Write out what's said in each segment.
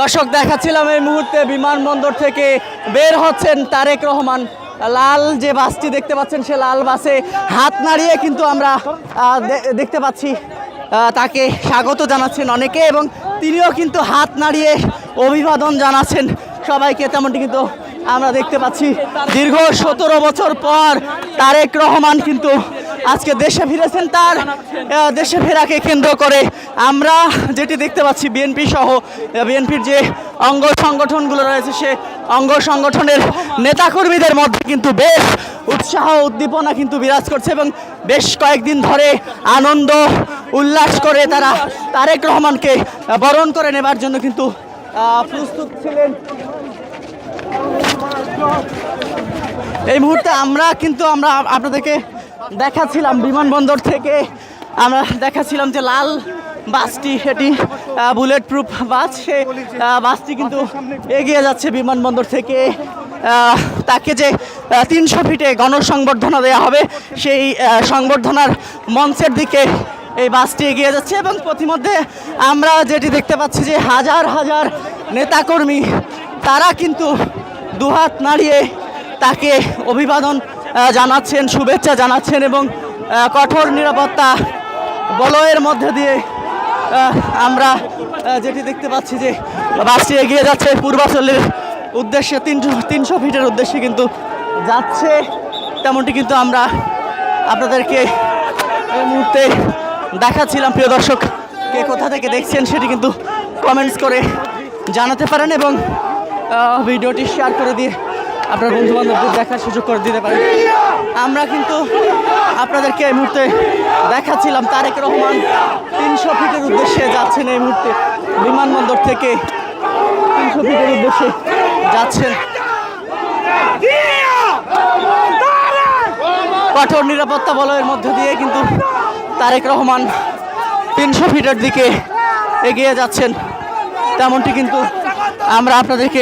দর্শক দেখাচ্ছিলাম এই মুহূর্তে বিমানবন্দর থেকে বের হচ্ছেন তারেক রহমান। লাল যে বাসটি দেখতে পাচ্ছেন সে লাল বাসে হাত নাড়িয়ে কিন্তু আমরা দেখতে পাচ্ছি তাকে স্বাগত জানাচ্ছেন অনেকে, এবং তিনিও কিন্তু হাত নাড়িয়ে অভিবাদন জানাচ্ছেন সবাইকে। তেমনটি কিন্তু আমরা দেখতে পাচ্ছি দীর্ঘ 17 বছর পর তারেক রহমান কিন্তু আজকে দেশে ফিরেছেন। তার দেশে ফেরাকে কেন্দ্র করে আমরা যেটি দেখতে পাচ্ছি বিএনপি সহ বিএনপির যে অঙ্গ সংগঠনগুলো রয়েছে সে অঙ্গ সংগঠনের নেতাকর্মীদের মধ্যে কিন্তু বেশ উৎসাহ উদ্দীপনা কিন্তু বিরাজ করছে, এবং বেশ কয়েকদিন ধরে আনন্দ উল্লাস করে তারা তারেক রহমানকে বরণ করে নেবার জন্য কিন্তু প্রস্তুত ছিলেন। এই মুহূর্তে আমরা আপনাদেরকে দেখাচ্ছিলাম বিমানবন্দর থেকে, আমরা দেখাচ্ছিলাম যে লাল বাসটি, সেটি বুলেট প্রুফ বাস, সে বাসটি কিন্তু এগিয়ে যাচ্ছে বিমানবন্দর থেকে। তাকে যে 300 ফিটে গণসংবর্ধনা দেওয়া হবে সেই সংবর্ধনার মঞ্চের দিকে এই বাসটি এগিয়ে যাচ্ছে, এবং প্রতিমধ্যে আমরা যেটি দেখতে পাচ্ছি যে হাজার হাজার নেতাকর্মী তারা কিন্তু দুহাত নাড়িয়ে তাকে অভিবাদন জানাচ্ছেন, শুভেচ্ছা জানাচ্ছেন, এবং কঠোর নিরাপত্তা বলয়ের মধ্যে দিয়ে আমরা যেটি দেখতে পাচ্ছি যে বাসটি এগিয়ে যাচ্ছে পূর্বাঞ্চলের উদ্দেশ্যে, 300 ফিটের উদ্দেশ্যে কিন্তু যাচ্ছে। তেমনটি কিন্তু আমরা আপনাদেরকে এই মুহূর্তে দেখাচ্ছিলাম। প্রিয় দর্শক, কে কোথা থেকে দেখছেন সেটি কিন্তু কমেন্টস করে জানাতে পারেন, এবং ভিডিওটি শেয়ার করে দিয়ে আপনার বন্ধুবান্ধবদের দেখার সুযোগ করে দিতে পারেন। আমরা কিন্তু আপনাদেরকে এই মুহূর্তে দেখাচ্ছিলাম তারেক রহমান 300 ফিটের উদ্দেশ্যে যাচ্ছেন। এই মুহূর্তে বিমানবন্দর থেকে 300 ফিটের উদ্দেশ্যে যাচ্ছেন। কঠোর নিরাপত্তা বলয়ের মধ্য দিয়ে কিন্তু তারেক রহমান 300 ফিটের দিকে এগিয়ে যাচ্ছেন। তেমনটি কিন্তু আমরা আপনাদেরকে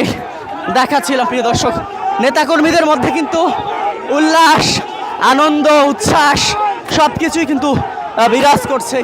দেখাচ্ছিলাম। প্রিয় দর্শক, নেতাকর্মীদের মধ্যে কিন্তু উল্লাস, আনন্দ, উচ্ছ্বাস সব কিছুই কিন্তু বিরাজ করছে।